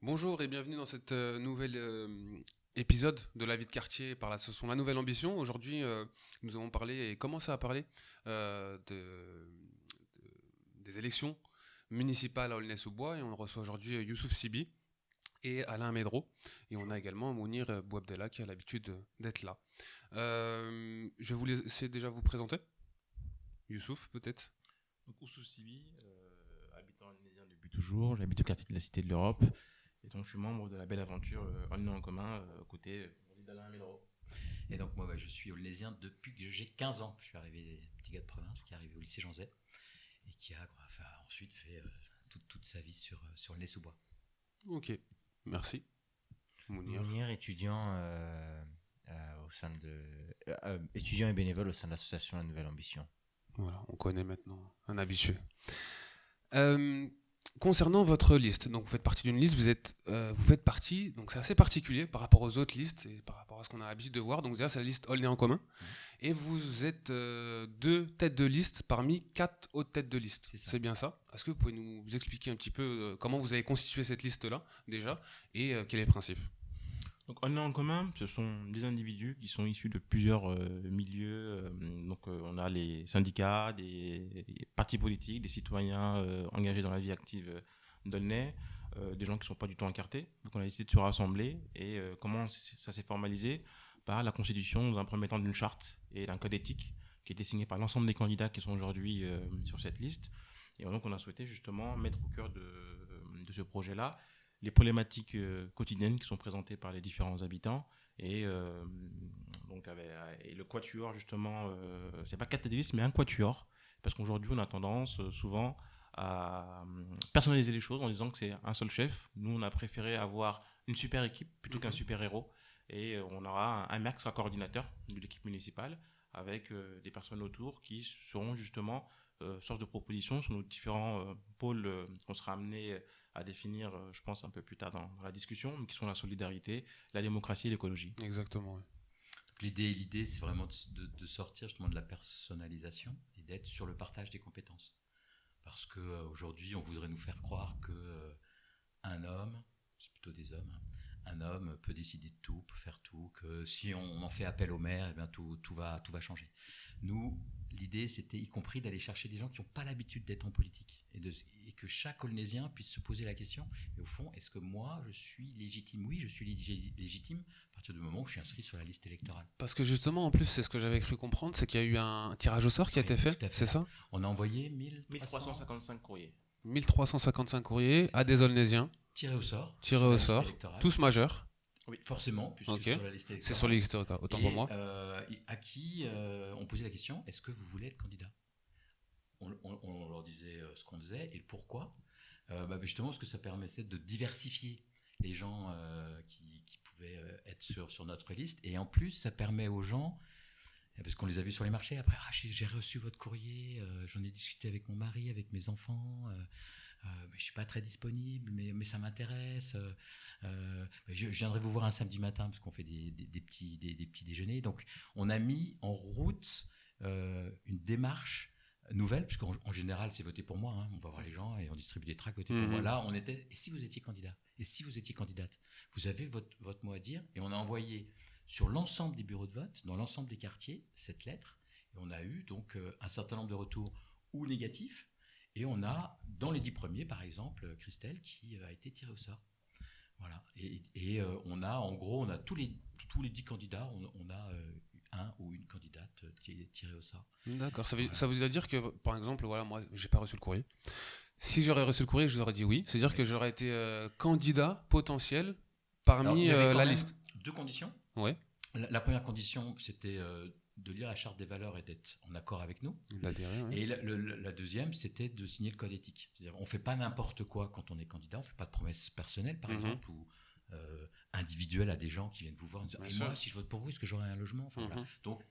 Bonjour et bienvenue dans cette nouvelle épisode de La vie de quartier par l'association La Nouvelle Ambition. Aujourd'hui, nous avons parlé et commencé à parler des élections municipales à Aulnay-sous-Bois et on reçoit aujourd'hui Youssouf Sibi et Alain Médro. Et on a également Mounir Bouabdella qui a l'habitude d'être là. Je vais vous laisser déjà vous présenter. Youssouf, peut-être. Donc Oussou Sibi, habitant indonésien depuis toujours, j'habite au quartier de la Cité de l'Europe, et donc je suis membre de la belle aventure Un Nom en commun, aux côtés d'Alain Médro. Et donc moi je suis aulnaysien depuis que j'ai 15 ans. Je suis arrivé, petit gars de province, qui est arrivé au lycée Jean Zay et qui a ensuite fait toute sa vie sur Aulnay-sous-Bois. Ok, merci. Mounir, étudiant, étudiant et bénévole au sein de l'association La Nouvelle Ambition. Voilà, on connaît maintenant un habitué. Concernant votre liste, donc vous faites partie d'une liste, vous faites partie, donc c'est assez particulier par rapport aux autres listes et par rapport à ce qu'on a l'habitude de voir. Donc déjà c'est la liste Aulnay en commun, et vous êtes deux têtes de liste parmi 4 autres têtes de liste. C'est bien ça. Est-ce que vous pouvez nous expliquer un petit peu comment vous avez constitué cette liste-là déjà et quel est le principe? Donc Un Nom en commun, ce sont des individus qui sont issus de plusieurs milieux. On a les syndicats, des partis politiques, des citoyens engagés dans la vie active d'Aulnay, des gens qui ne sont pas du tout encartés. Donc on a décidé de se rassembler et comment ça s'est formalisé par la constitution, dans un premier temps, d'une charte et d'un code éthique qui a été signé par l'ensemble des candidats qui sont aujourd'hui sur cette liste. Et donc on a souhaité justement mettre au cœur de ce projet-là les problématiques quotidiennes qui sont présentées par les différents habitants et le quatuor justement, c'est pas quatre listes mais un quatuor, parce qu'aujourd'hui on a tendance souvent à personnaliser les choses en disant que c'est un seul chef. Nous on a préféré avoir une super équipe plutôt qu'un super héros, et on aura un maire qui sera coordinateur de l'équipe municipale avec des personnes autour qui seront justement source de propositions sur nos différents pôles qu'on sera amené à définir, je pense, un peu plus tard dans la discussion, qui sont la solidarité, la démocratie et l'écologie. Exactement. Oui. L'idée, c'est vraiment de sortir justement de la personnalisation et d'être sur le partage des compétences. Parce qu'aujourd'hui, on voudrait nous faire croire qu'un homme, c'est plutôt des hommes, un homme peut décider de tout, peut faire tout, que si on en fait appel au maire, eh bien tout va changer. Nous, l'idée, c'était y compris d'aller chercher des gens qui n'ont pas l'habitude d'être en politique et que chaque Aulnaysien puisse se poser la question, mais au fond, est-ce que moi, je suis légitime? Oui, je suis légitime à partir du moment où je suis inscrit sur la liste électorale. Parce que justement, en plus, c'est ce que j'avais cru comprendre, c'est qu'il y a eu un tirage au sort qui a été fait, c'est ça? On a envoyé 1355 courriers. 1355 courriers à des Aulnaysiens. Tirés au sort. Tous majeurs. Oui, forcément, puisque okay. Sur la liste électorale. C'est sur la liste électorale, autant pour moi. À qui on posait la question, est-ce que vous voulez être candidat? On leur disait ce qu'on faisait et le pourquoi. Justement, parce que ça permettait de diversifier les gens qui pouvaient être sur notre liste. Et en plus, ça permet aux gens, parce qu'on les a vus sur les marchés, après, j'ai reçu votre courrier, j'en ai discuté avec mon mari, avec mes enfants, je ne suis pas très disponible, mais ça m'intéresse. Je viendrai vous voir un samedi matin, parce qu'on fait des petits déjeuners. Donc, on a mis en route une démarche nouvelle, puisqu'en général, c'est voter pour moi. On va voir les gens et on distribue des tracts voter pour moi. Là, on était, et si vous étiez candidat? Et si vous étiez candidate? Vous avez votre mot à dire. Et on a envoyé sur l'ensemble des bureaux de vote, dans l'ensemble des quartiers, cette lettre. Et on a eu donc un certain nombre de retours ou négatifs. Et on a, dans les 10 premiers, par exemple, Christelle, qui a été tirée au sort. Voilà. Et on a tous les 10 candidats, on a un ou une candidate qui est tirée au sort. D'accord. Ça veut dire que, par exemple, voilà, moi, j'ai pas reçu le courrier. Si j'aurais reçu le courrier, je vous aurais dit oui. C'est-à-dire que j'aurais été candidat potentiel parmi la liste. 2 conditions. Oui. La première condition, c'était de lire la charte des valeurs et d'être en accord avec nous. D'adhérer, oui. Et la deuxième, c'était de signer le code éthique. C'est-à-dire, on ne fait pas n'importe quoi quand on est candidat. On ne fait pas de promesses personnelles, par exemple, ou individuelles à des gens qui viennent vous voir en disant « Et moi, si je vote pour vous, est-ce que j'aurai un logement ?» Voilà. Donc,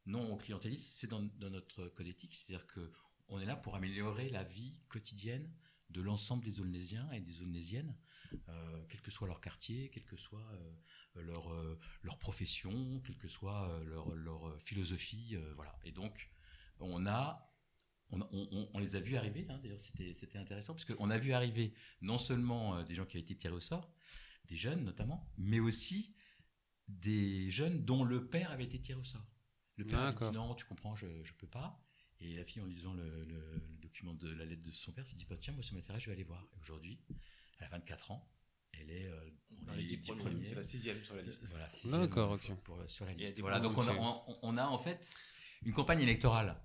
non au clientélisme, c'est dans notre code éthique. C'est-à-dire qu'on est là pour améliorer la vie quotidienne de l'ensemble des Aulnaysiens et des Aulnaysiennes, quel que soit leur quartier, quelle que soit leur profession, quelle que soit leur philosophie. Voilà. Et donc, on a on les a vus arriver, hein, d'ailleurs c'était intéressant, parce qu'on a vu arriver non seulement des gens qui avaient été tirés au sort, des jeunes notamment, mais aussi des jeunes dont le père avait été tiré au sort. Le père avait dit non, tu comprends, je peux pas. Et la fille, en lisant le document de la lettre de son père, s'est dit tiens, moi ça m'intéresse, je vais aller voir. Et aujourd'hui, elle a 24 ans, elle est dans les 10 premiers, c'est la 6e sur la liste. Voilà, sur la liste. Voilà, donc on a en fait une campagne électorale.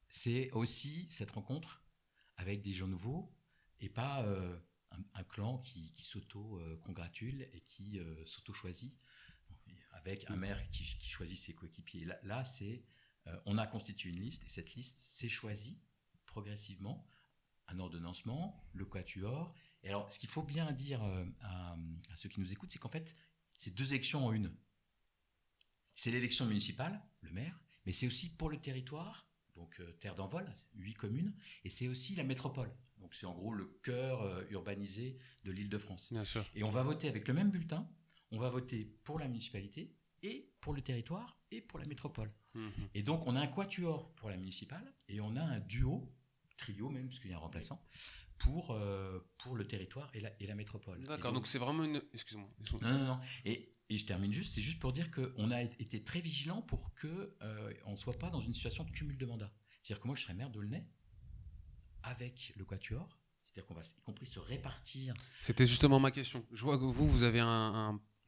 C'est aussi cette rencontre avec des gens nouveaux et pas un clan qui s'auto-congratule et qui s'auto-choisit avec un maire qui choisit ses coéquipiers. Là c'est, on a constitué une liste et cette liste s'est choisie progressivement, un ordonnancement, le quatuor. Et alors, ce qu'il faut bien dire à ceux qui nous écoutent, c'est qu'en fait, c'est 2 élections en une. C'est l'élection municipale, le maire, mais c'est aussi pour le territoire, donc terre d'envol, 8 communes, et c'est aussi la métropole. Donc c'est en gros le cœur urbanisé de l'Île-de-France. Bien sûr. Et on va voter avec le même bulletin, on va voter pour la municipalité, et pour le territoire, et pour la métropole. Et donc on a un quatuor pour la municipale, et on a un duo, trio même, parce qu'il y a un remplaçant, pour le territoire et la métropole. D'accord, donc c'est vraiment une... Excuse-moi. Non. Et je termine juste, c'est juste pour dire qu'on a été très vigilants pour qu'on ne soit pas dans une situation de cumul de mandats. C'est-à-dire que moi, je serais maire d'Aulnay avec le quatuor, c'est-à-dire qu'on va y compris se répartir. C'était justement ma question. Je vois que vous avez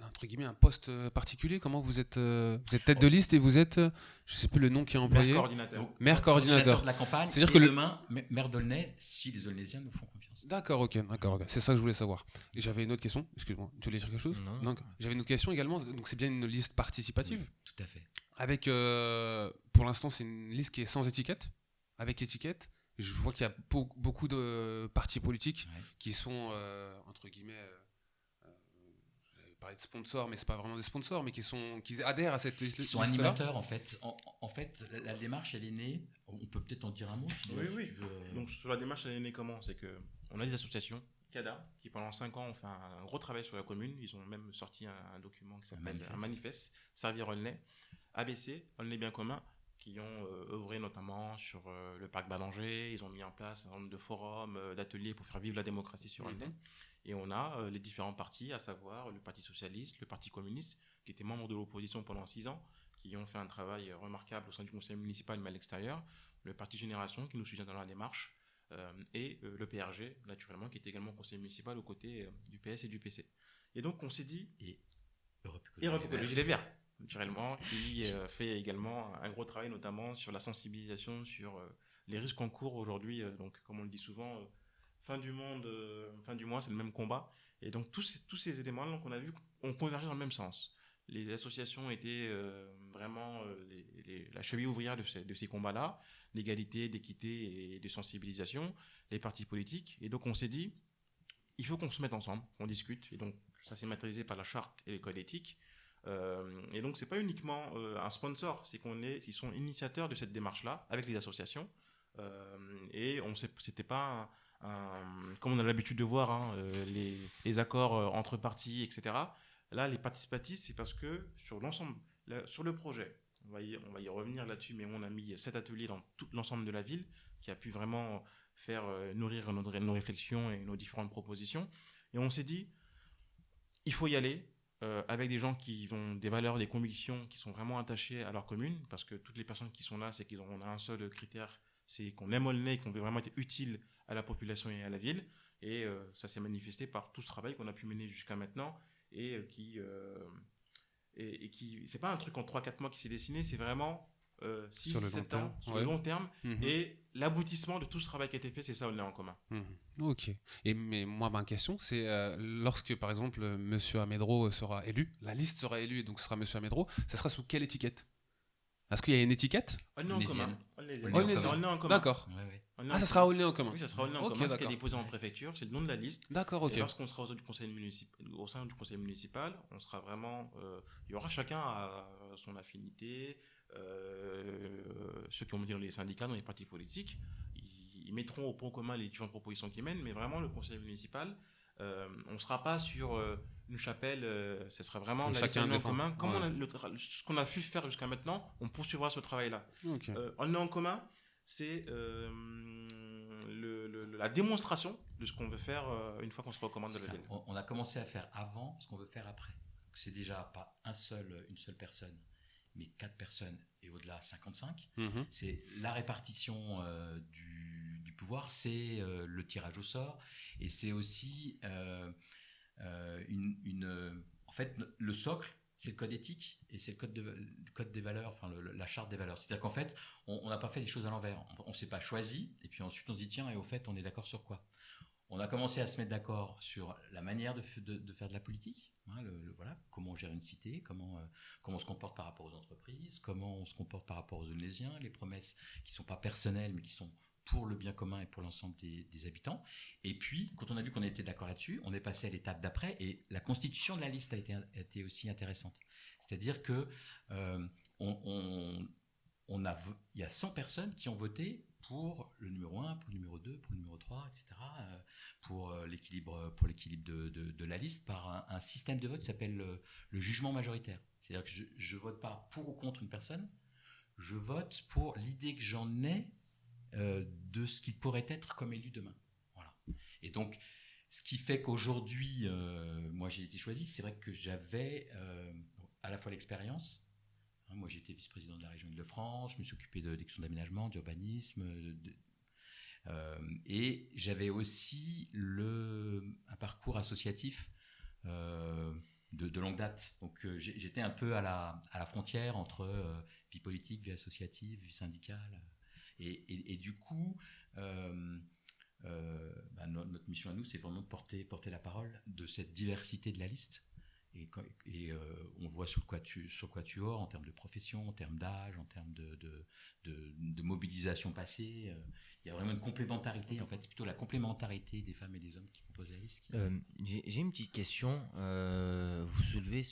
entre guillemets, un poste particulier. Comment vous êtes tête de liste et vous êtes, je sais plus le nom qui est employé. Maire coordinateur de la campagne. C'est-à-dire que demain, maire d'Aulnay, si les Aulnaysiens nous font confiance. D'accord, ok. C'est ça que je voulais savoir. Et j'avais une autre question. Excuse-moi, tu voulais dire quelque chose? Non. J'avais une autre question également. Donc c'est bien une liste participative. Oui, tout à fait. Avec, pour l'instant, c'est une liste qui est sans étiquette, avec étiquette. Je vois qu'il y a beaucoup de partis politiques qui sont entre guillemets. Parler de sponsors, mais c'est pas vraiment des sponsors, mais qui adhèrent à cette liste-là. Ils sont animateurs en fait. En fait, la démarche elle est née. On peut peut-être en dire un mot. Oui. Donc sur la démarche elle est née comment? C'est que on a des associations, CADA, qui pendant 5 ans ont fait un gros travail sur la commune. Ils ont même sorti un document qui s'appelle un manifeste, Servir Aulnay. ABC, Aulnay Bien Commun, qui ont œuvré notamment sur le parc Ballanger. Ils ont mis en place un nombre de forums, d'ateliers pour faire vivre la démocratie sur Aulnay. Et on a les différents partis, à savoir le Parti Socialiste, le Parti Communiste, qui étaient membres de l'opposition pendant 6 ans, qui ont fait un travail remarquable au sein du conseil municipal, mais à l'extérieur, le Parti Génération, qui nous soutient dans la démarche, et le PRG, naturellement, qui est également conseil municipal aux côtés du PS et du PC. Et donc, on s'est dit... Et Europe Écologie Les Verts, naturellement, qui fait également un gros travail, notamment sur la sensibilisation, sur les risques en cours aujourd'hui. Donc, comme on le dit souvent... fin du monde, fin du mois, c'est le même combat. Et donc, tous ces éléments-là qu'on a vus ont convergé dans le même sens. Les associations étaient vraiment la cheville ouvrière de ces combats-là, d'égalité, d'équité et de sensibilisation, les partis politiques. Et donc, on s'est dit, il faut qu'on se mette ensemble, qu'on discute. Et donc, ça s'est matérialisé par la charte et les codes éthiques. Et donc, c'est pas uniquement un sponsor, ils sont initiateurs de cette démarche-là avec les associations. Et c'était pas... comme on a l'habitude de voir les accords entre partis, etc. Là, les participatifs, c'est parce que sur l'ensemble, sur le projet, on va y revenir là-dessus, mais on a mis 7 ateliers dans tout l'ensemble de la ville qui a pu vraiment faire nourrir nos réflexions et nos différentes propositions. Et on s'est dit, il faut y aller avec des gens qui ont des valeurs, des convictions qui sont vraiment attachés à leur commune, parce que toutes les personnes qui sont là, c'est qu'on a un seul critère, c'est qu'on aime Aulnay et qu'on veut vraiment être utile à la population et à la ville. Et ça s'est manifesté par tout ce travail qu'on a pu mener jusqu'à maintenant et qui c'est pas un truc en 3-4 mois qui s'est dessiné, c'est vraiment 6-7 ans sur le long terme. Et l'aboutissement de tout ce travail qui a été fait, c'est ça, Aulnay en commun. Ok. Mais moi, ma question, c'est lorsque, par exemple, Monsieur Amédro sera élu, la liste sera élue, et donc ce sera Monsieur Amédro, ça sera sous quelle étiquette? Est-ce qu'il y a une étiquette? Aulnay en commun. Aulnay en commun. D'accord. Ça sera Aulnay en commun. Oui, ça sera Aulnay en commun. Ce qui est déposé en préfecture, c'est le nom de la liste. D'accord, ok. Et lorsqu'on sera au sein du conseil municipal, on sera vraiment... il y aura chacun à son affinité. Ceux qui ont été dans les syndicats, dans les partis politiques, ils mettront au point commun les différentes propositions qu'ils mènent, mais vraiment le conseil municipal, on ne sera pas sur une chapelle, ce sera vraiment la liste en commun. Comme ce qu'on a pu faire jusqu'à maintenant, on poursuivra ce travail-là. Okay. Aulnay en commun, c'est la démonstration de ce qu'on veut faire une fois qu'on se recommande de la ville. On a commencé à faire avant ce qu'on veut faire après. Donc, c'est déjà pas une seule personne, mais 4 personnes et au-delà 55. Mhm. C'est la répartition du pouvoir, c'est le tirage au sort, et c'est aussi en fait, le socle, c'est le code éthique et c'est le code des valeurs, enfin la charte des valeurs. C'est-à-dire qu'en fait, on n'a pas fait les choses à l'envers. On ne s'est pas choisi et puis ensuite on se dit tiens, et au fait, on est d'accord sur quoi? On a commencé à se mettre d'accord sur la manière de faire de la politique. Hein, voilà, comment on gère une cité, comment on se comporte par rapport aux entreprises, comment on se comporte par rapport aux Onésiens, les promesses qui ne sont pas personnelles mais qui sont pour le bien commun et pour l'ensemble des habitants. Et puis, quand on a vu qu'on était d'accord là-dessus, on est passé à l'étape d'après et la constitution de la liste a été aussi intéressante. C'est-à-dire que il y a 100 personnes qui ont voté pour le numéro 1, pour le numéro 2, pour le numéro 3, etc., pour l'équilibre de la liste par un système de vote qui s'appelle le jugement majoritaire. C'est-à-dire que je ne vote pas pour ou contre une personne, je vote pour l'idée que j'en ai de ce qu'il pourrait être comme élu demain. Voilà. Et donc, ce qui fait qu'aujourd'hui, moi j'ai été choisi, c'est vrai que j'avais à la fois l'expérience. Moi j'ai été vice-président de la région Île-de-France, je me suis occupé de questions d'aménagement, d'urbanisme, et j'avais aussi un parcours associatif de longue date. Donc j'étais un peu à la frontière entre vie politique, vie associative, vie syndicale. Et du coup, notre mission à nous, c'est vraiment de porter la parole de cette diversité de la liste. Et on voit sur quoi tu ors en termes de profession, en termes d'âge, en termes de mobilisation passée. Il y a vraiment une complémentarité. En fait, c'est plutôt la complémentarité des femmes et des hommes qui composent la liste. J'ai une petite question. Vous soulevez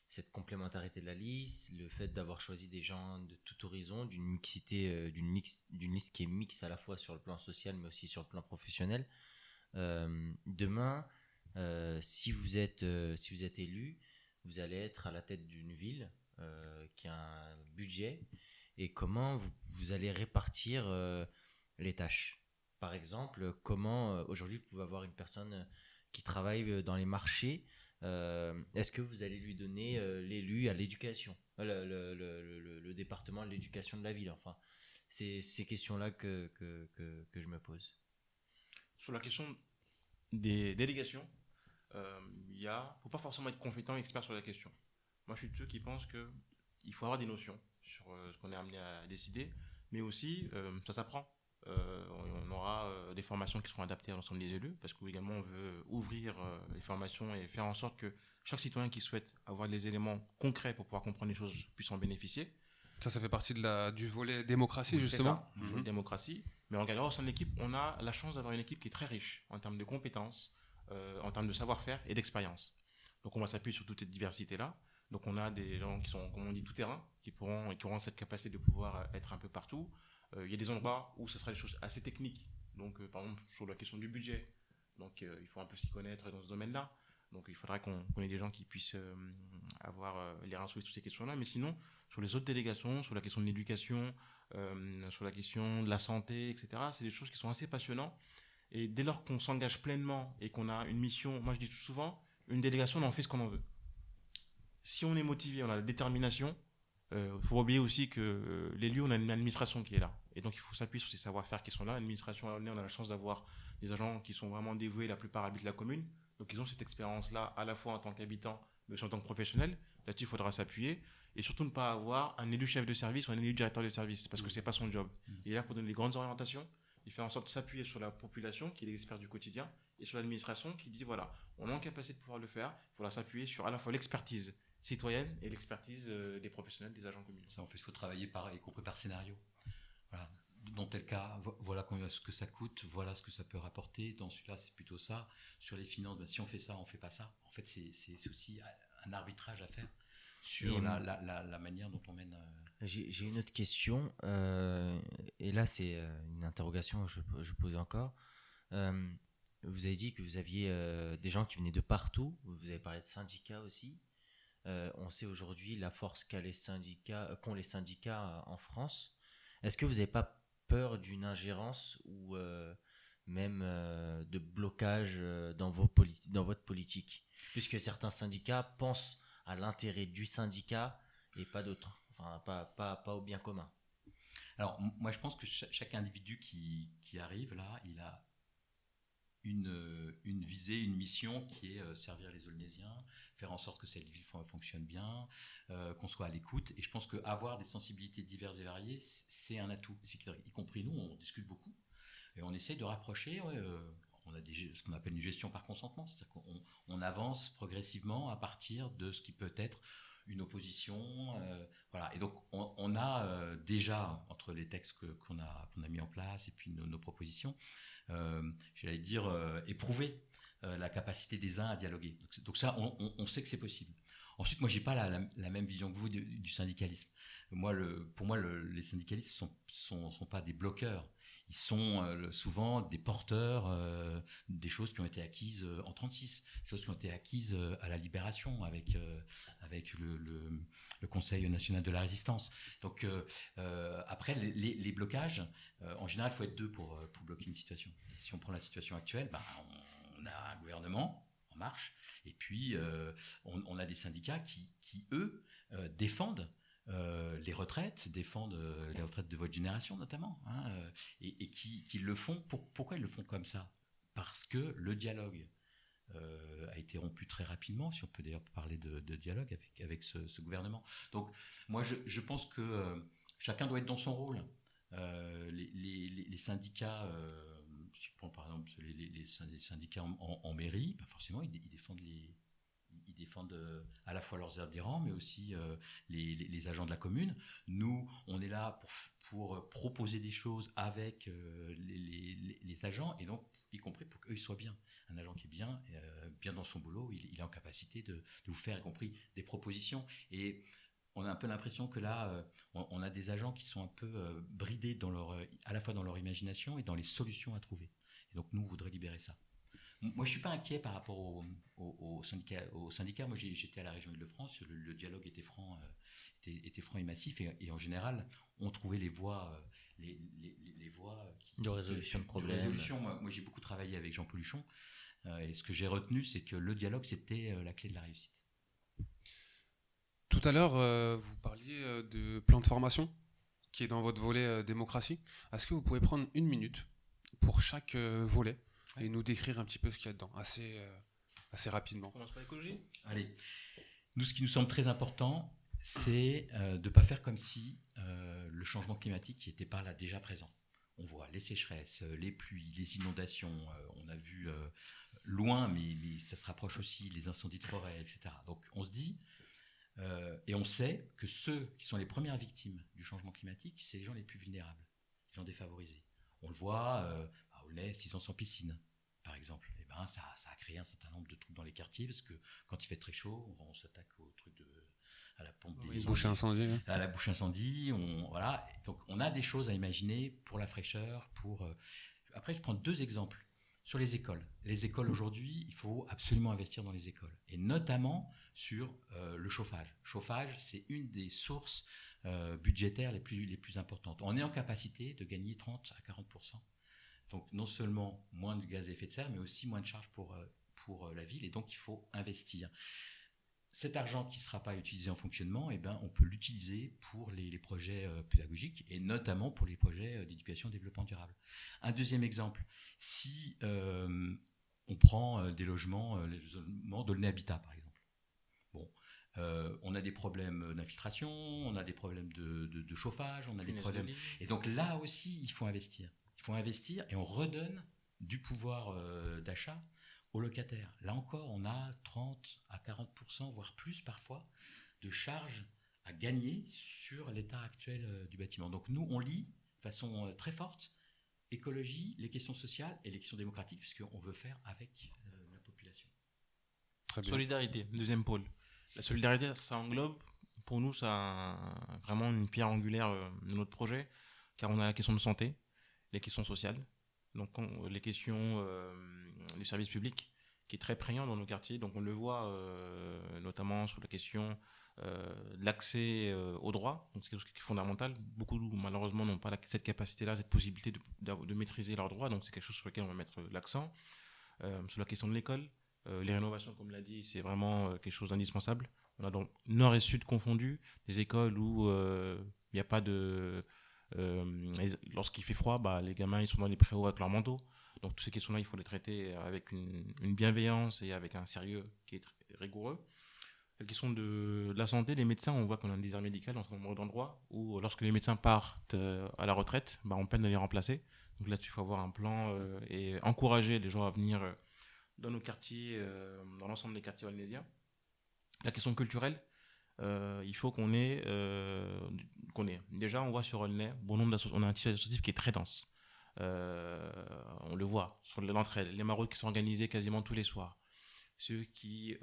cette complémentarité de la liste, le fait d'avoir choisi des gens de tout horizon, d'une mixité, d'une liste qui est mixte à la fois sur le plan social mais aussi sur le plan professionnel. Demain, si vous êtes élu, vous allez être à la tête d'une ville qui a un budget, et comment vous allez répartir les tâches. Par exemple, comment aujourd'hui vous pouvez avoir une personne qui travaille dans les marchés. Est-ce que vous allez lui donner l'élu à l'éducation, le département de l'éducation de la ville? Enfin, c'est ces questions-là que je me pose. Sur la question des délégations, il faut pas forcément être compétent et expert sur la question. Moi, je suis de ceux qui pensent qu'il faut avoir des notions sur ce qu'on est amené à décider, mais aussi, ça s'apprend. On aura des formations qui seront adaptées à l'ensemble des élus, parce qu'également on veut ouvrir les formations et faire en sorte que chaque citoyen qui souhaite avoir des éléments concrets pour pouvoir comprendre les choses puisse en bénéficier. Ça fait partie du volet démocratie, Oui, justement. C'est ça, du volet démocratie. Mais en regardant au sein de l'équipe, on a la chance d'avoir une équipe qui est très riche en termes de compétences, en termes de savoir-faire et d'expérience. Donc on va s'appuyer sur toute cette diversité-là. Donc on a des gens qui sont, comme on dit, tout-terrain, qui auront cette capacité de pouvoir être un peu partout. Il y a des endroits où ce sera des choses assez techniques. Donc par exemple sur la question du budget. Donc il faut un peu s'y connaître dans ce domaine-là. Donc il faudra qu'on ait des gens qui puissent avoir les reins sur ces questions-là. Mais sinon, sur les autres délégations, sur la question de l'éducation, sur la question de la santé, etc., c'est des choses qui sont assez passionnantes. Et dès lors qu'on s'engage pleinement et qu'on a une mission, moi je dis souvent, une délégation, on en fait ce qu'on en veut. Si on est motivé, on a la détermination, faut oublier aussi que l'élu, on a une administration qui est là. Et donc il faut s'appuyer sur ces savoir-faire qui sont là. L'administration, on a la chance d'avoir des agents qui sont vraiment dévoués, la plupart habitent la commune. Donc ils ont cette expérience-là, à la fois en tant qu'habitant, mais aussi en tant que professionnel. Là-dessus, il faudra s'appuyer. Et surtout ne pas avoir un élu chef de service ou un élu directeur de service, parce que c'est pas son job. Il est là pour donner les grandes orientations, il fait en sorte de s'appuyer sur la population, qui est l'expert du quotidien, et sur l'administration, qui dit voilà, on est en capacité de pouvoir le faire, il faudra s'appuyer sur à la fois l'expertise citoyenne et l'expertise des professionnels, des agents communaux. Ça, en fait, il faut travailler y compris par scénario. Voilà. Dans tel cas, voilà ce que ça coûte, voilà ce que ça peut rapporter. Dans celui-là, c'est plutôt ça. Sur les finances, si on fait ça, on fait pas ça. En fait, c'est aussi un arbitrage à faire sur la manière dont on mène. J'ai une autre question, et là c'est une interrogation que je pose encore. Vous avez dit que vous aviez des gens qui venaient de partout, vous avez parlé de syndicats aussi. On sait aujourd'hui la force qu'ont les syndicats en France. Est-ce que vous n'avez pas peur d'une ingérence ou même de blocage dans dans votre politique? Puisque certains syndicats pensent à l'intérêt du syndicat et pas d'autres. Enfin, pas au bien commun. Alors, moi, je pense que chaque individu qui arrive là, il a une visée, une mission qui est servir les Aulnésiens, faire en sorte que cette ville fonctionne bien, qu'on soit à l'écoute. Et je pense qu'avoir des sensibilités diverses et variées, c'est un atout. Y compris nous, on discute beaucoup et on essaye de rapprocher. On a ce qu'on appelle une gestion par consentement, c'est-à-dire qu'on avance progressivement à partir de ce qui peut être une opposition. Voilà. Et donc, on a déjà, entre les textes qu'on a mis en place et puis nos propositions, j'allais dire, éprouver la capacité des uns à dialoguer. Donc ça, on sait que c'est possible. Ensuite, moi, j'ai pas la même vision que vous du syndicalisme. Pour moi, les syndicalistes sont pas des bloqueurs. Ils sont souvent des porteurs des choses qui ont été acquises en 1936, des choses qui ont été acquises à la Libération avec le Conseil national de la résistance. Donc après, les blocages, en général, il faut être deux pour bloquer une situation. Et si on prend la situation actuelle, on a un gouvernement en marche, et puis on a des syndicats qui eux, défendent les retraites, défendent les retraites de votre génération notamment, et qui le font. Pourquoi ils le font comme ça? Parce que le dialogue a été rompu très rapidement, si on peut d'ailleurs parler de dialogue avec ce gouvernement. Donc moi je pense que chacun doit être dans son rôle. Les syndicats, si je prends par exemple les syndicats en mairie, forcément ils défendent ils défendent à la fois leurs adhérents, mais aussi les agents de la commune. Nous, on est là pour proposer des choses avec les agents, et donc y compris pour qu'eux ils soient bien. Un agent qui est bien dans son boulot, il est en capacité de vous faire, y compris des propositions. Et on a un peu l'impression que là, on a des agents qui sont un peu bridés à la fois dans leur imagination et dans les solutions à trouver. Et donc nous, on voudrait libérer ça. Moi, je suis pas inquiet par rapport au syndicat. Moi, j'étais à la région Île-de-France. Le dialogue était franc et massif. Et en général, on trouvait les voies, les voies de résolution de problèmes. Moi, j'ai beaucoup travaillé avec Jean Pauluchon. Et ce que j'ai retenu, c'est que le dialogue, c'était la clé de la réussite. Tout à l'heure, vous parliez de plan de formation qui est dans votre volet démocratie. Est-ce que vous pouvez prendre une minute pour chaque volet et nous décrire un petit peu ce qu'il y a dedans, assez rapidement? On commence par l'écologie. Allez, nous, ce qui nous semble très important, c'est de ne pas faire comme si le changement climatique n'était pas là déjà présent. On voit les sécheresses, les pluies, les inondations, on a vu loin, mais ça se rapproche aussi, les incendies de forêt, etc. Donc on se dit, et on sait que ceux qui sont les premières victimes du changement climatique, c'est les gens les plus vulnérables, les gens défavorisés. On le voit à Aulnay, 600 sans piscine, par exemple. Et ça a créé un certain nombre de trucs dans les quartiers, parce que quand il fait très chaud, on s'attaque au truc à la pompe des bouche incendie. Hein. À la bouche incendie. Voilà. Donc on a des choses à imaginer pour la fraîcheur. Après, je prends deux exemples. Sur les écoles. Les écoles aujourd'hui, il faut absolument investir dans les écoles. Et notamment sur le chauffage. Chauffage, c'est une des sources budgétaires les plus importantes. On est en capacité de gagner 30 à 40%. Donc non seulement moins de gaz à effet de serre, mais aussi moins de charges pour la ville. Et donc il faut investir. Cet argent qui ne sera pas utilisé en fonctionnement, on peut l'utiliser pour les projets pédagogiques et notamment pour les projets d'éducation et développement durable. Un deuxième exemple, si on prend les logements d'Aulnay Habitat par exemple. Bon, on a des problèmes d'infiltration, on a des problèmes de chauffage, on a des problèmes. Et donc là aussi, il faut investir. Il faut investir et on redonne du pouvoir d'achat aux locataires. Là encore, on a 30 à 40%, voire plus parfois, de charges à gagner sur l'état actuel du bâtiment. Donc nous, on lie de façon très forte écologie, les questions sociales et les questions démocratiques, puisqu'on veut faire avec la population. Très bien. Solidarité, deuxième pôle. La solidarité, ça englobe, pour nous, ça vraiment une pierre angulaire de notre projet, car on a la question de santé, les questions sociales, donc les questions du service public, qui est très prégnant dans nos quartiers. Donc on le voit notamment sur la question l'accès au droit, donc c'est quelque chose qui est fondamental. Beaucoup malheureusement n'ont pas cette capacité-là, cette possibilité de maîtriser leurs droits, donc c'est quelque chose sur lequel on va mettre l'accent. Sur la question de l'école, les rénovations, comme l'a dit, c'est vraiment quelque chose d'indispensable. On a donc nord et sud confondus, des écoles où il n'y a pas de... lorsqu'il fait froid, les gamins ils sont dans les préaux avec leur manteau. Donc toutes ces questions-là, il faut les traiter avec une bienveillance et avec un sérieux qui est rigoureux. La question de la santé, les médecins, on voit qu'on a une désert médical dans un nombre d'endroits où lorsque les médecins partent à la retraite, on peine à les remplacer. Donc là-dessus, il faut avoir un plan et encourager les gens à venir dans nos quartiers, dans l'ensemble des quartiers aulnaisiens. La question culturelle, il faut qu'on ait... Déjà, on voit sur Aulnay, on a un tissu associatif qui est très dense. On le voit sur l'entraide, les maraudes qui sont organisées quasiment tous les soirs. Ceux qui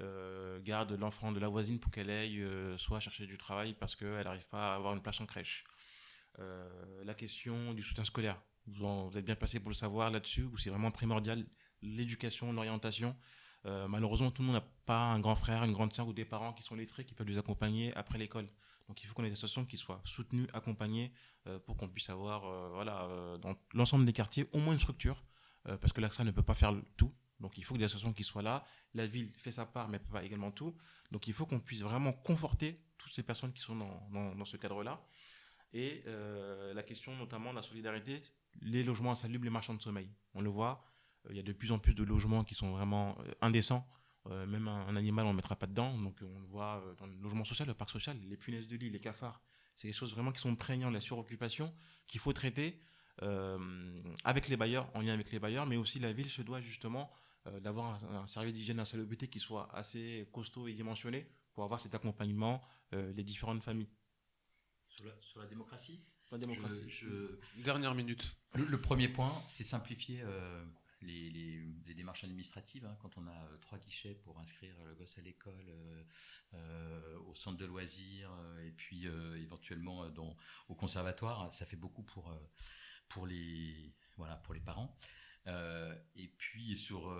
gardent l'enfant de la voisine pour qu'elle aille soit chercher du travail parce qu'elle n'arrive pas à avoir une place en crèche. La question du soutien scolaire. Vous êtes bien placé pour le savoir là-dessus, où c'est vraiment primordial, l'éducation, l'orientation. Malheureusement, tout le monde n'a pas un grand frère, une grande sœur ou des parents qui sont lettrés, qui peuvent les accompagner après l'école. Donc il faut qu'on ait des associations qui soient soutenues, accompagnées, pour qu'on puisse avoir dans l'ensemble des quartiers au moins une structure, parce que l'AXA ne peut pas faire tout. Donc il faut que des associations qui soient là. La ville fait sa part, mais ne peut pas également tout. Donc il faut qu'on puisse vraiment conforter toutes ces personnes qui sont dans ce cadre-là. Et la question notamment de la solidarité, les logements insalubres, les marchands de sommeil. On le voit, il y a de plus en plus de logements qui sont vraiment indécents. Même un animal, on ne le mettra pas dedans. Donc on le voit dans le logement social, le parc social, les punaises de lit, les cafards. C'est des choses vraiment qui sont prégnantes, la suroccupation, qu'il faut traiter avec les bailleurs, en lien avec les bailleurs, mais aussi la ville se doit justement d'avoir un service d'hygiène et d'insalubrité qui soit assez costaud et dimensionné pour avoir cet accompagnement des différentes familles. Sur la démocratie, La démocratie. Dernière minute. Le premier point, c'est simplifier les démarches administratives. Quand on a 3 guichets pour inscrire le gosse à l'école, au centre de loisirs, et puis éventuellement au conservatoire, ça fait beaucoup pour les parents. Et puis sur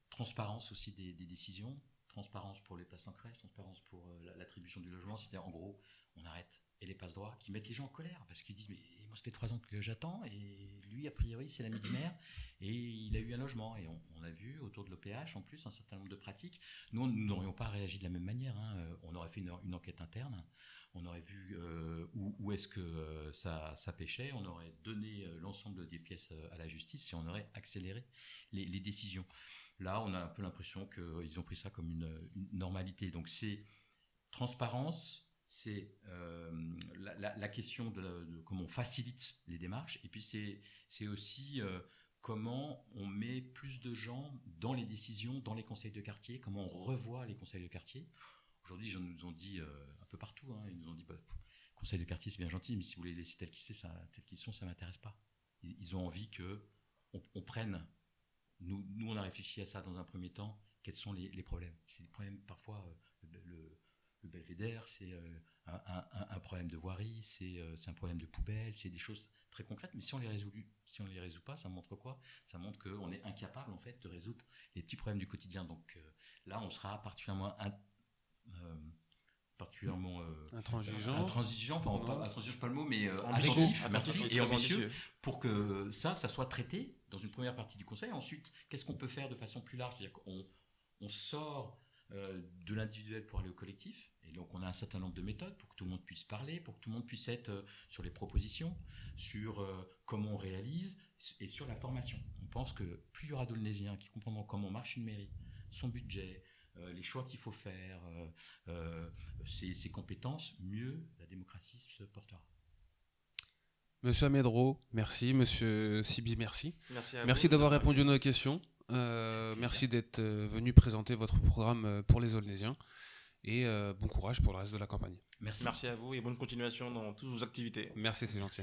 transparence aussi des décisions, transparence pour les places en crèche, transparence pour l'attribution du logement. C'est-à-dire, en gros, on arrête et les passe-droits qui mettent les gens en colère parce qu'ils disent mais moi ça fait 3 ans que j'attends et lui a priori c'est l'ami du maire et il a eu un logement. Et on a vu autour de l'OPH en plus un certain nombre de pratiques. Nous n'aurions pas réagi de la même manière, on aurait fait une enquête interne, on aurait vu où est-ce que ça pêchait, on aurait donné l'ensemble des pièces à la justice et on aurait accéléré les décisions. Là on a un peu l'impression qu'ils ont pris ça comme une normalité. Donc c'est transparence, c'est la question de comment on facilite les démarches, et puis c'est aussi comment on met plus de gens dans les décisions, dans les conseils de quartier, comment on revoit les conseils de quartier. Aujourd'hui, ils nous ont dit un peu partout, ils nous ont dit conseil de quartier c'est bien gentil, mais si vous voulez les laisser tels qu'ils sont, ça ne m'intéresse pas. Ils ont envie qu'on prenne, nous on a réfléchi à ça dans un premier temps, quels sont les problèmes. C'est des problèmes parfois, le belvédère, c'est un problème de voirie, c'est un problème de poubelle, c'est des choses très concrètes, mais si on les résout pas, ça montre quoi? Ça montre qu'on est incapable en fait de résoudre les petits problèmes du quotidien. Donc là, on sera particulièrement intransigeant, enfin pas intransigeant, pas le mot, mais attentif, merci, et ambitieux, pour que ça soit traité dans une première partie du conseil. Ensuite, qu'est-ce qu'on peut faire de façon plus large? C'est-à-dire qu'on sort de l'individuel pour aller au collectif, et donc on a un certain nombre de méthodes pour que tout le monde puisse parler, pour que tout le monde puisse être sur les propositions, sur comment on réalise et sur la formation. On pense que plus il y aura d'Aulnaisiens qui comprendront comment marche une mairie, son budget, les choix qu'il faut faire, ses compétences, mieux la démocratie se portera. Monsieur Amedro, merci. Monsieur Siby, merci. Merci d'avoir répondu à nos questions. Merci d'être venu présenter votre programme pour les Aulnaisiens. Et bon courage pour le reste de la campagne. Merci à vous et bonne continuation dans toutes vos activités. Merci, c'est gentil.